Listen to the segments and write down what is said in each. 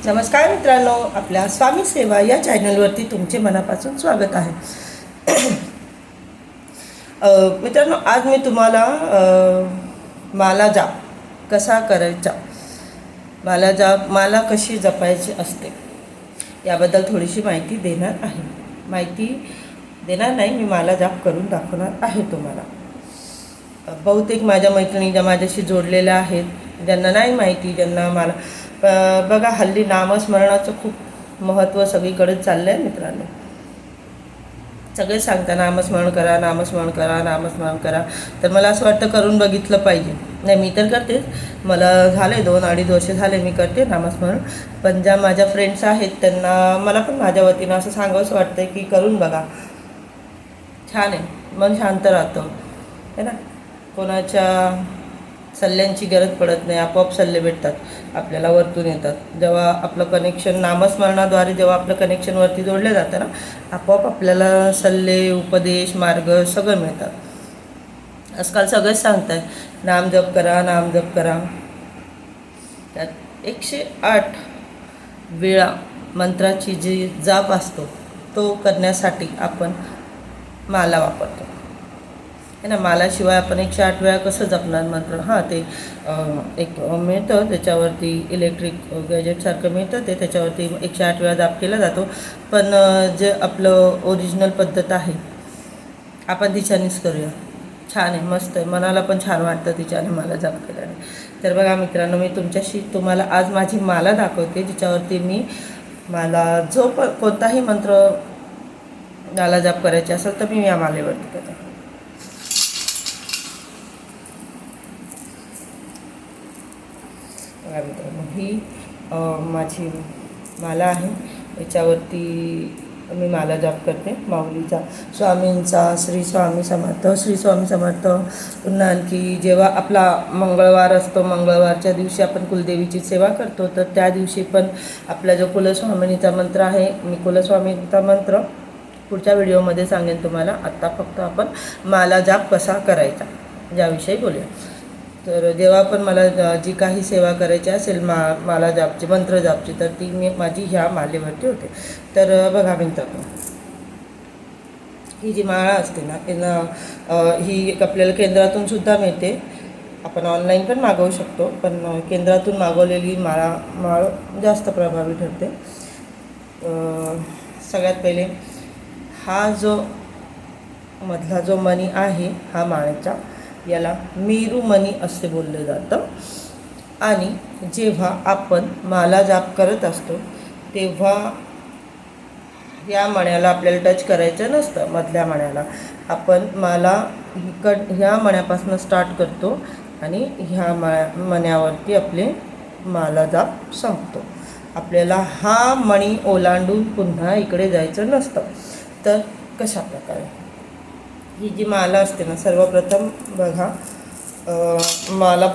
नमस्कार मित्रांनो, आपल्या स्वामी सेवा या चॅनलवरती तुमचे मनापासून स्वागत आहे. मित्रांनो, आज मी तुम्हाला माला जाप कसा करायचा, माला कशी जपायची असते याबद्दल थोडीशी माहिती देणार आहे. मी माला जाप करून दाखवणार आहे तुम्हाला. बहुतेक माझ्या मैत्रिणी ज्या माझ्याशी जोडलेल्या आहेत, ज्यांना नाही माहिती, ज्यांना मला बघा, हल्ली नामस्मरणाचं खूप महत्त्व सगळीकडेच चाललं आहे मित्रांनो. सगळे सांगता नामस्मरण करा, नामस्मरण करा, नामस्मरण करा. तर मला असं वाटतं करून बघितलं पाहिजे. नाही, मी तर करतेच. मला झाले 2-2.5 वर्ष झाले मी करते नामस्मरण. पण ज्या माझ्या फ्रेंड्स आहेत त्यांना मला पण माझ्या वतीनं असं सांगावंसं वाटतं की करून बघा, छान आहे, मन शांत राहतं है ना. कोणाच्या सल्ल्यांची गरज पडत नाही, आपोआप सल्ले भेटतात आपल्याला, वरतून येतात. जेव्हा आपलं कनेक्शन नामस्मरणाद्वारे जेव्हा आपलं कनेक्शन वरती जोडलं जातं ना, आपोआप आपल्याला सल्ले, उपदेश, मार्ग सगळं मिळतात. आजकाल सगळेच सांगत आहे नाम जप करा, नाम जप करा. त्यात 108 वेळा मंत्राची जी जाप असतो तो करण्यासाठी आपण माला वापरतो है ना. मालाशिवाय आपण 108 वेळा कसं जपणार मंत्र? हां, ते एक मिळतं त्याच्यावरती, इलेक्ट्रिक गॅजेटसारखं मिळतं ते, त्याच्यावरती 108 वेळा जाप केला जातो. पण जे आपलं ओरिजिनल पद्धत आहे आपण तिच्यानेच करूया. छान आहे, मस्त आहे, मनाला पण छान वाटतं तिच्याने माला जाप केल्याने. तर बघा मित्रांनो, मी तुम्हाला आज माझी माला दाखवते, जिच्यावरती मी मला कोणताही मंत्र माला जाप करायचे असेल तर मी या मालेवरती करते. मित्रांनो, ही माझी माला आहे. याच्यावरती मी माला जाप करते माऊलीचा, स्वामींचा. श्री स्वामी समर्थ, श्री स्वामी समर्थ. पुन्हा आणखी जेव्हा आपला मंगळवार असतो, मंगळवारच्या दिवशी आपण कुलदेवीची सेवा करतो, तर त्या दिवशी पण आपला जो कुलस्वामिनीचा मंत्र आहे, मी कुलस्वामीचा मंत्र पुढच्या व्हिडिओमध्ये सांगेन तुम्हाला. आत्ता फक्त आपण माला जाप कसा करायचा याविषयी बोलूया. तर जेव्हा पण मला जी काही सेवा करायची असेल माला जापची, मंत्र जापची, तर ती मी माझी ह्या मालेवरती होते. तर बघा मित्रांनो, ही जी माळा असते ना, ही एक आपल्याला केंद्रातून सुद्धा मिळते. आपण ऑनलाईन पण मागवू शकतो, पण केंद्रातून मागवलेली माळ जास्त प्रभावी ठरते. सगळ्यात पहिले हा जो मधला जो मणी आहे हा माळेचा, याला मेरू मणी असे बोलले जातं. आणि जेव्हा आपण माला जाप करत असतो तेव्हा या मण्याला आपल्याला टच करायचं नसतं. मधल्या मण्याला आपण माला ह्या मण्यापासून स्टार्ट करतो आणि ह्या मण्यावरती आपले माला जाप संपतो. आपल्याला हा मणी ओलांडून पुन्हा इकडे जायचं नसतं. तर कशा प्रकारे ही जी माला असते ना, सर्वप्रथम बघा, माला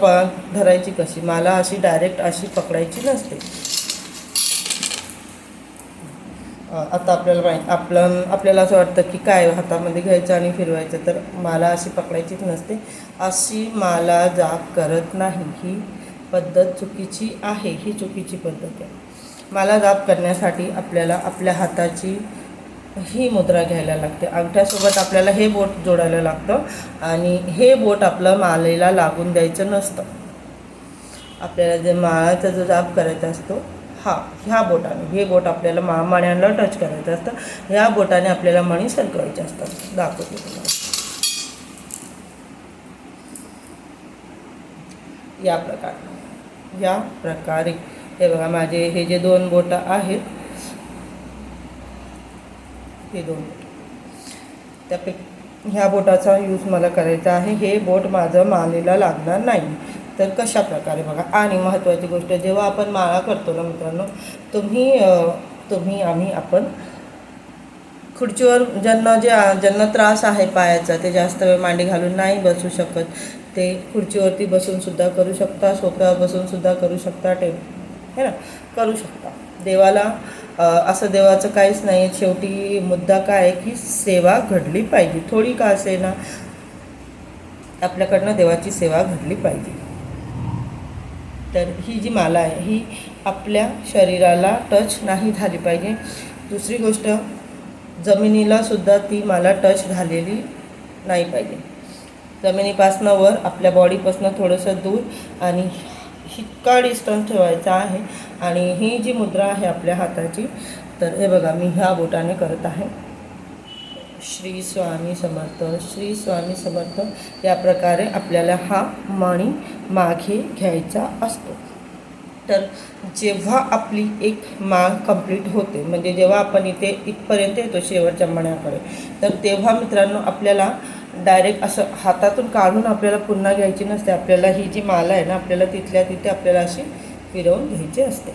धरायची कशी. माला अशी डायरेक्ट अशी पकडायची नसते. आता आपल्याला असं वाटतं की काय हातामध्ये घ्यायचं आणि फिरवायचं, तर माला अशी पकडायचीच नसते. अशी माला जाप करत नाही, ही पद्धत चुकीची आहे. ही चुकीची पद्धत आहे. माला जाप करण्यासाठी आपल्याला आपल्या हाताची ही मुद्रा घ्यायला लागते. अंगठ्यासोबत आपल्याला हे बोट जोडायला लागतं आणि हे बोट आपलं मालेला लागून द्यायचं नसतं. आपल्याला जे माळाचा जो जाप करायचा असतो ह्या बोटाने, हे बोट आपल्याला मण्यांना टच करायचं असतं. ह्या बोटाने आपल्याला मणी सरकवायचे असतात. दाखवते तुम्हाला. या प्रकारे हे बघा, माझे हे जे 2 बोटं आहेत, हे 2 बोट, ह्या बोटाचा यूज मला करायचा आहे. हे बोट माझं मालेला लागणार नाही. तर कशा प्रकारे बघा. आणि महत्त्वाची गोष्ट, जेव्हा आपण माळा करतो ना मित्रांनो, आपण खुर्चीवर ज्यांना त्रास आहे पायाचा, ते जास्त वेळ मांडी घालून नाही बसू शकत, ते खुर्चीवरती बसून सुद्धा करू शकता, सोफ्यावर बसून सुद्धा करू शकता, है ना, करू शकता. देवाला असं देवाचं काहीच नाही. शेवटी मुद्दा काय आहे की सेवा घडली पाहिजे, थोडी का असेना आपल्याकडनं देवाची सेवा घडली पाहिजे. तर ही जी माला आहे ही आपल्या शरीराला टच नाही झाली पाहिजे. दुसरी गोष्ट, जमिनीलासुद्धा ती माला टच झालेली नाही पाहिजे. जमिनीपासनं वर आपल्या बॉडीपासनं थोडंसं दूर आणि इतका डिस्टन्स ठेवायचा आहे. आणि ही जी मुद्रा आहे आपल्या हाताची, तर हे बघा मी ह्या बोटाने करत आहे. श्री स्वामी समर्थ, श्री स्वामी समर्थ. या प्रकारे आपल्याला हा मणी मागे घ्यायचा असतो. तर जेव्हा आपली एक माळ कंप्लीट होते, म्हणजे जेव्हा आपण इथपर्यंत येतो शेवटच्या मण्याकडे, तर तेव्हा मित्रांनो आपल्याला डायरेक्ट असं हातातून काढून आपल्याला पुन्हा घ्यायची नसते. आपल्याला ही जी माला आहे ना, आपल्याला तिथल्या तिथे आपल्याला अशी फिरवून घ्यायची असते.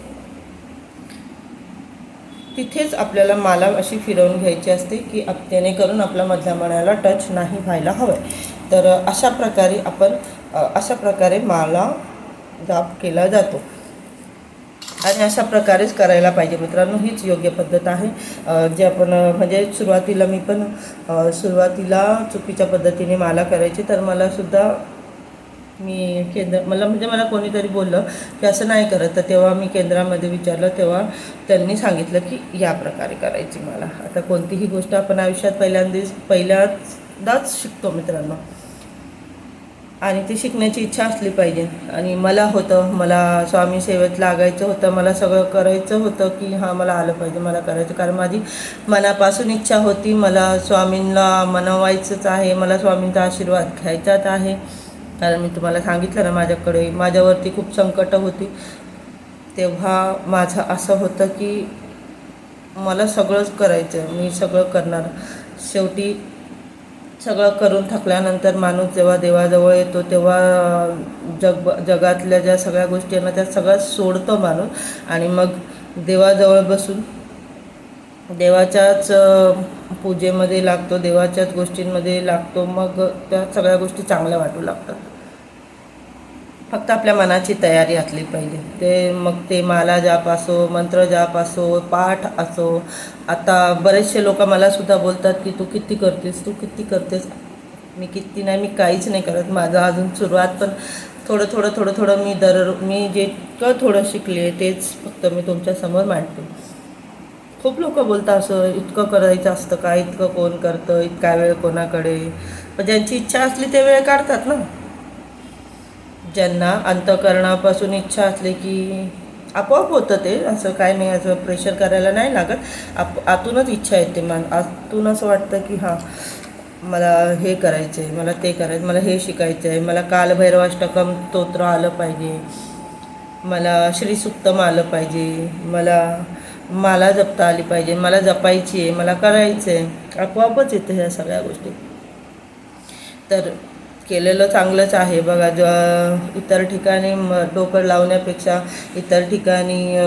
तिथेच आपल्याला माला अशी फिरवून घ्यायची असते की जेणेकरून आपल्या मधल्या मण्याला टच नाही व्हायला हवं. तर अशा प्रकारे माला जाप केला जातो आणि अशा प्रकारेच करायला पाहिजे मित्रांनो. हीच योग्य पद्धत आहे. जे आपण म्हणजे सुरुवातीला चुकीच्या पद्धतीने माला करायची, तर मला कोणीतरी बोललं की असं नाही करत. तर तेव्हा मी केंद्रामध्ये विचारलं, तेव्हा त्यांनी सांगितलं की या प्रकारे करायची माला. आता कोणतीही गोष्ट आपण आयुष्यात पहिल्यांदाच शिकतो मित्रांनो, आणि ती शिकण्याची इच्छा असली पाहिजे. आणि मला स्वामी सेवेत लागायचं होतं, मला सगळं करायचं होतं की हां मला आलं पाहिजे, मला करायचं. कारण माझी मनापासून इच्छा होती, मला स्वामींना मनवायचंच आहे, मला स्वामींचा आशीर्वाद घ्यायचाच आहे. कारण मी तुम्हाला सांगितलं ना, माझ्यावरती खूप संकटं होती. तेव्हा माझं असं होतं की मला सगळंच करायचं, मी सगळं करणार. शेवटी सगळं करून थकल्यानंतर माणूस जेव्हा देवाजवळ येतो, तेव्हा जगातल्या ज्या सगळ्या गोष्टी आहेत ना, त्या सगळ्या सोडतो माणूस. आणि मग देवाजवळ बसून देवाच्याच पूजेमध्ये लागतो, देवाच्याच गोष्टींमध्ये लागतो. मग त्या सगळ्या गोष्टी चांगल्या वाटू लागतात. फक्त आपल्या मनाची तयारी असली पाहिजे. मग ते माला जाप असो, मंत्र जाप असो, पाठ असो. आता बरेचसे लोक मलासुद्धा बोलतात की तू किती करतेस. मी किती नाही, मी काहीच नाही करत. माझं अजून सुरुवात पण थोडं मी जितकं थोडं शिकले तेच फक्त मी तुमच्यासमोर मांडते. खूप लोक बोलतात असं इतकं करायचं असतं का, इतकं कोण करतं, इतका वेळ कोणाकडे. पण ज्यांची इच्छा असली ते वेळ काढतात ना. ज्यांना अंतःकरणापासून इच्छा असली की आपोआप होतं ते. असं काय नाही, असं प्रेशर करायला नाही लागत. आतूनच इच्छा येते. आतून असं वाटतं की हां मला हे करायचं आहे, मला ते करायचं, मला हे शिकायचं आहे, मला कालभैरवाष्टकम स्तोत्र आलं पाहिजे, मला श्रीसूक्तम आलं पाहिजे, मला जपता आली पाहिजे, मला जपायची आहे, मला करायचं आहे. आपोआपच येतं ह्या सगळ्या गोष्टी. तर केलेलं चांगलंच आहे बघा. इतर ठिकाणी डोकं लावण्यापेक्षा, इतर ठिकाणी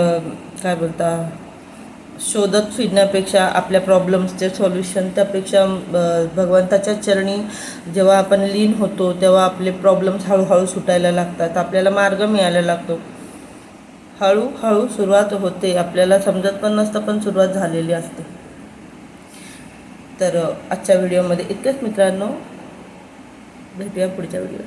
शोधत फिरण्यापेक्षा, आपल्या प्रॉब्लेम्सचे सोल्युशन त्यापेक्षा भगवंताच्या चरणी जेव्हा आपण लीन होतो तेव्हा आपले प्रॉब्लेम्स हळूहळू सुटायला लागतात, आपल्याला मार्ग मिळायला लागतो. हळूहळू सुरुवात होते, आपल्याला समजत पण नसतं पण सुरुवात झालेली असते. तर आजच्या व्हिडिओमध्ये इतकंच मित्रांनो. भेटूया पुढच्या व्हिडिओ.